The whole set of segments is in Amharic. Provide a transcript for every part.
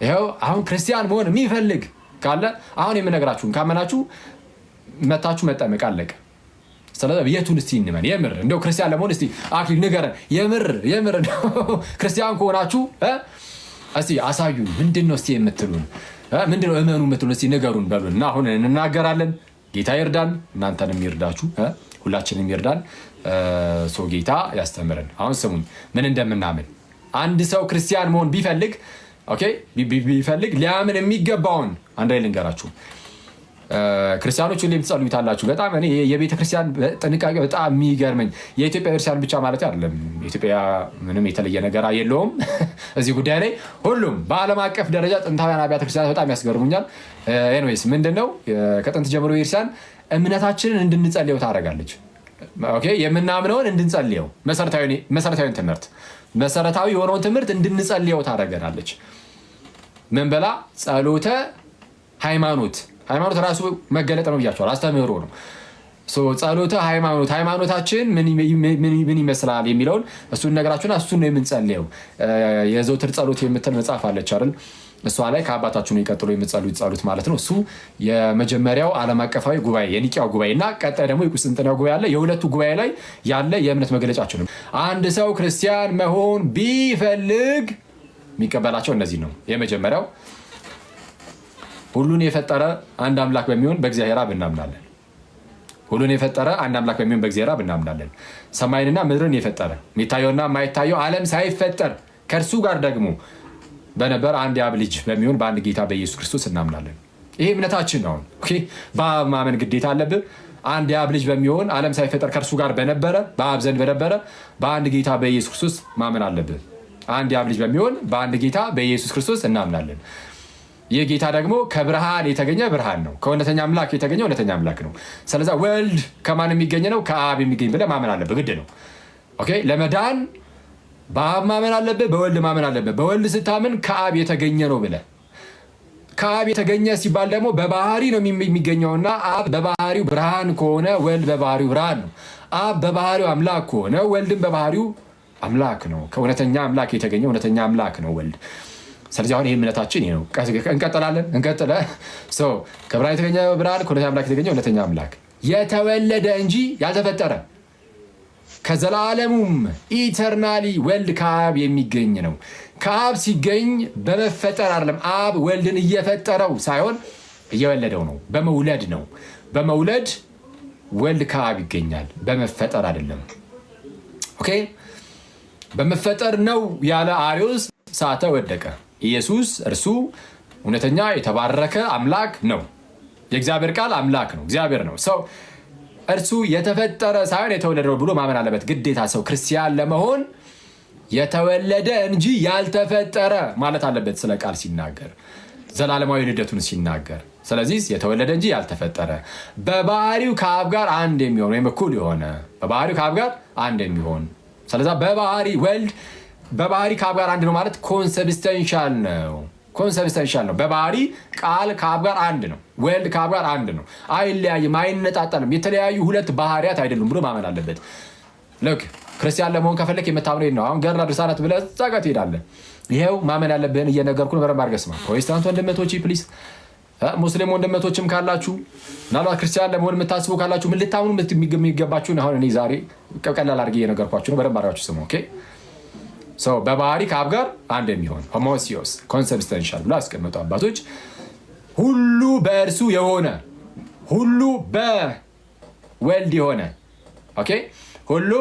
ይሄው አሁን ክርስቲያን መሆን የሚፈልግ ካለ አሁን የምነግራችሁን ካመናችሁ መታችሁ መጠመቅ አለቀ። ስለዚህ የቱን እስቲ እንመን? የምር እንደው ክርስቲያን ለመሆን እስቲ አክሊል ንገረን። የምር ክርስቲያን ከሆናችሁ እስቲ አሳዩን። ምንድነው እስቲ የምትሉን? ምንድነው እመኑ የምትሉን? እስቲ ንገሩን በሉና አሁን እንናገራለን። ጌታ ይርዳን፣ እናንተንም ይርዳችሁ፣ ሁላችንም ይርዳን። ጌታ ያስተምረን። አሁን ስሙኝ ምን እንደምናምን። አንድ ሰው ክርስቲያን መሆን ቢፈልግ ቢፈልግ ሊያምን የሚገባውን አንድ ላይ ልንገራችሁ። ክርስቲያኖች ሁሌም ትጸልዩታላችሁ። በጣም እኔ የቤተ ክርስቲያን ጥንቃቄ በጣም የሚገርመኝ የኢትዮጵያ ክርስቲያን ብቻ ማለት አይደለም። ኢትዮጵያ ምንም የተለየ ነገር የለውም እዚህ ጉዳይ ላይ። ሁሉም በዓለም አቀፍ ደረጃ ጥንታውያን አብያተ ክርስቲያናት በጣም ያስገርሙኛል። ኤኒዌይስ ምንድነው ከጥንት ጀምሮ ክርስቲያን እምነታችንን እንድንጸልየው ታደርጋለች። የምናምነውን እንድንጸልየው መሰረታዊ የሆነውን ትምህርት እንድንጸልየው ታደርገናለች። ምን በላ ጸሎተ ሃይማኖት ራሱ መገለጥ ነው ብያቸዋል። አስተምህሮ ነው። ጸሎተ ሃይማኖታችን ምን ይመስላል የሚለውን እሱን ነገራችሁና እሱን ነው የምንጸልየው። የዘውትር ጸሎት የምትል መጽሐፍ አለች አይደል? እሷ ላይ ከአባታችሁ ነው የቀጥሎ የምትጸልዩት ጸሎት ማለት ነው። እሱ የመጀመሪያው ዓለም አቀፋዊ ጉባኤ የኒቂያው ጉባኤ እና ቀጣይ ደግሞ የቁስጥንጥንያው ጉባኤ አለ። የሁለቱ ጉባኤ ላይ ያለ የእምነት መገለጫቸው ነው። አንድ ሰው ክርስቲያን መሆን ቢፈልግ የሚቀበላቸው እነዚህ ነው። የመጀመሪያው ሁሉን የፈጠረ አንድ አምላክ በሚሆን በእግዚአብሔር አብ እናምናለን። ሁሉን የፈጠረ አንድ አምላክ በሚሆን በእግዚአብሔር አብ እናምናለን። ሰማይንና ምድርን የፈጠረ የሚታየውና የማይታየው ዓለም ሳይፈጠር ከእርሱ ጋር ደግሞ በነበር አንድ የአብ ልጅ በሚሆን በአንድ ጌታ በኢየሱስ ክርስቶስ እናምናለን። ይሄ እምነታችን ነው። በአብ ማመን ግዴታ አለብህ። አንድ የአብ ልጅ በሚሆን ዓለም ሳይፈጠር ከእርሱ ጋር በነበረ በአብ ዘንድ በነበረ በአንድ ጌታ በኢየሱስ ክርስቶስ ማመን አለብህ። አንድ የአብ ልጅ በሚሆን በአንድ ጌታ በኢየሱስ ክርስቶስ እናምናለን። ይህ ጌታ ደግሞ ከብርሃን የተገኘ ብርሃን ነው። ከእውነተኛ አምላክ የተገኘ እውነተኛ አምላክ ነው። ስለዚህ ወልድ ከማን የሚገኝ ነው? ከአብ የሚገኝ ብለህ ማመን አለብህ፣ ግድ ነው። ለመዳን በአብ ማመን አለብህ፣ በወልድ ማመን አለብህ። በወልድ ስታምን ከአብ የተገኘ ነው ብለህ ከአብ የተገኘ ሲባል ደግሞ በባህሪ ነው የሚገኘውና አብ በባህሪው ብርሃን ከሆነ ወልድ በባህሪው ብርሃን ነው። አብ በባህሪው አምላክ ከሆነ ወልድም በባህሪው አምላክ ነው። ከእውነተኛ አምላክ የተገኘ እውነተኛ አምላክ ነው ወልድ። ስለዚህ አሁን ይህ እምነታችን ይህ ነው። እንቀጥላለን። ከብርሃን የተገኘ ብርሃን፣ ከእውነተኛ አምላክ የተገኘ እውነተኛ አምላክ፣ የተወለደ እንጂ ያልተፈጠረ፣ ከዘላለሙም ኢተርናሊ ወልድ ከአብ የሚገኝ ነው። ከአብ ሲገኝ በመፈጠር አይደለም። አብ ወልድን እየፈጠረው ሳይሆን እየወለደው ነው። በመውለድ ነው። በመውለድ ወልድ ከአብ ይገኛል፣ በመፈጠር አይደለም። በመፈጠር ነው ያለ አርዮስ ሳተ፣ ወደቀ። ኢየሱስ እርሱ እውነተኛ የተባረከ አምላክ ነው። የእግዚአብሔር ቃል አምላክ ነው፣ እግዚአብሔር ነው። ሰው እርሱ የተፈጠረ ሳይሆን የተወለደ ነው ብሎ ማመን አለበት ግዴታ። ሰው ክርስቲያን ለመሆን የተወለደ እንጂ ያልተፈጠረ ማለት አለበት ስለ ቃል ሲናገር፣ ዘላለማዊ ልደቱን ሲናገር። ስለዚህ የተወለደ እንጂ ያልተፈጠረ፣ በባህሪው ከአብ ጋር አንድ የሚሆን ወይም እኩል የሆነ፣ በባህሪው ከአብ ጋር አንድ የሚሆን። ስለዚህ በባህሪ ወልድ በባህሪ ከአብ ጋር አንድ ነው ማለት ኮንሰብስተንሻል ነው። በባህሪ ቃል ከአብ ጋር አንድ ነው። ወልድ ከአብ ጋር አንድ ነው። አይለያይም፣ አይነጣጠልም። የተለያዩ ሁለት ባህሪያት አይደሉም ብሎ ማመን አለበት። ልክ ክርስቲያን ለመሆን ከፈለክ የምታምነው ነው። አሁን ገድለ ድርሳናት ብለህ እዛ ጋር ትሄዳለህ። ይሄው ማመን ያለብህን እየነገርኩ ነው። በደንብ አድርገህ ስማ። ፕሮቴስታንት ወንድመቶች ፕሊስ፣ ሙስሊም ወንድመቶችም ካላችሁ ምናልባት ክርስቲያን ለመሆን የምታስቡ ካላችሁ ምን ልታምኑ የሚገባችሁን አሁን እኔ ዛሬ ቀላል አድርጌ እየነገርኳችሁ ነው። በደንብ አድርጋችሁ ስሙ። በባህሪ ከአብ ጋር አንድ የሚሆን ሆሞሲዮስ ኮንሰብስተንሻል ብሎ አስቀመጡ አባቶች። ሁሉ በእርሱ የሆነ ሁሉ በወልድ የሆነ ሁሉ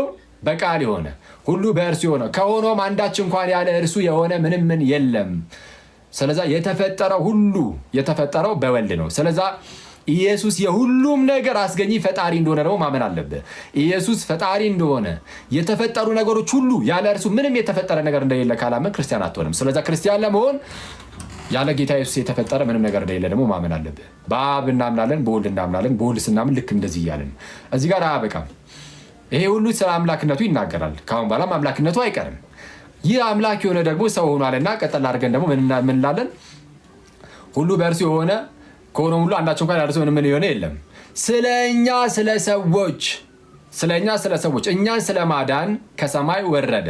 በቃል የሆነ ሁሉ በእርሱ የሆነ ከሆኖም አንዳች እንኳን ያለ እርሱ የሆነ ምንም ምን የለም። ስለዛ የተፈጠረው ሁሉ የተፈጠረው በወልድ ነው። ስለዛ ኢየሱስ የሁሉም ነገር አስገኚ ፈጣሪ እንደሆነ ደግሞ ማመን አለብህ። ኢየሱስ ፈጣሪ እንደሆነ የተፈጠሩ ነገሮች ሁሉ ያለ እርሱ ምንም የተፈጠረ ነገር እንደሌለ ካላመን ክርስቲያን አትሆንም። ስለዛ ክርስቲያን ለመሆን ያለ ጌታ ኢየሱስ የተፈጠረ ምንም ነገር እንደሌለ ደግሞ ማመን አለብህ። በአብ እናምናለን፣ በወልድ እናምናለን። በወልድ ስናምን ልክ እንደዚህ እያለን እዚህ ጋር አያበቃም። ይሄ ሁሉ ስለ አምላክነቱ ይናገራል። ካሁን በኋላም አምላክነቱ አይቀርም። ይህ አምላክ የሆነ ደግሞ ሰው ሆኗልና ቀጠል አድርገን ደግሞ ምን እንላለን? ሁሉ በእርሱ የሆነ ከሆነም ሁሉ አንዳቸው እንኳን ያለ ሰው ምንም የሆነ የለም። ስለኛ ስለ ሰዎች እኛን ስለማዳን ከሰማይ ወረደ።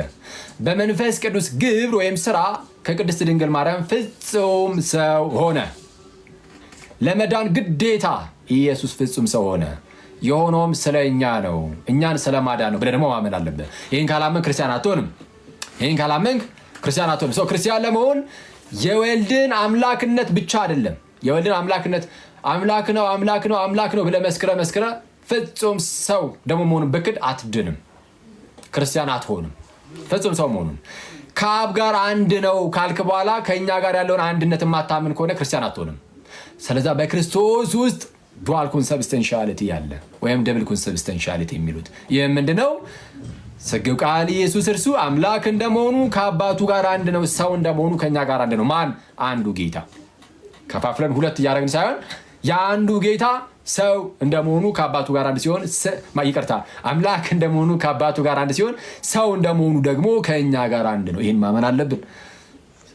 በመንፈስ ቅዱስ ግብር ወይም ስራ ከቅድስት ድንግል ማርያም ፍጹም ሰው ሆነ። ለመዳን ግዴታ ኢየሱስ ፍጹም ሰው ሆነ። የሆነውም ስለኛ ነው፣ እኛን ስለማዳን ነው ብለህ ደግሞ ማመን አለብህ። ይህን ካላመንክ ክርስቲያን አትሆንም። ሰው ክርስቲያን ለመሆን የወልድን አምላክነት ብቻ አይደለም፣ የወልድን አምላክነት አምላክ ነው ብለህ መስክረ ፍጹም ሰው ደግሞ መሆኑን ብክድ አትድንም፣ ክርስቲያን አትሆንም። ፍጹም ሰው መሆኑን ከአብ ጋር አንድ ነው ካልክ በኋላ ከእኛ ጋር ያለውን አንድነት የማታምን ከሆነ ክርስቲያን አትሆንም። ስለዛ በክርስቶስ ውስጥ ዱዋል ኮንሰብስተንሻሊቲ ያለ ወይም ደብል ኮንሰብስተንሻሊቲ የሚሉት ይህ ምንድነው? ስግው ቃል ኢየሱስ እርሱ አምላክ እንደመሆኑ ከአባቱ ጋር አንድ ነው፣ ሰው እንደመሆኑ ከኛ ጋር አንድ ነው። ማን? አንዱ ጌታ። ከፋፍለን ሁለት እያደረግን ሳይሆን የአንዱ ጌታ ሰው እንደመሆኑ ከአባቱ ጋር አንድ ሲሆን፣ ይቅርታ አምላክ እንደመሆኑ ከአባቱ ጋር አንድ ሲሆን፣ ሰው እንደመሆኑ ደግሞ ከእኛ ጋር አንድ ነው። ይህን ማመን አለብን።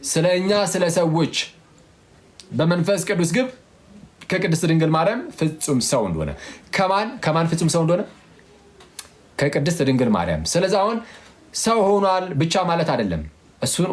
ስለ እኛ ስለ ሰዎች በመንፈስ ቅዱስ ግብ ከቅድስት ድንግል ማርያም ፍጹም ሰው እንደሆነ ከማን ፍጹም ሰው እንደሆነ? ከቅድስት ድንግል ማርያም። ስለዚህ አሁን ሰው ሆኗል ብቻ ማለት አይደለም፣ እሱን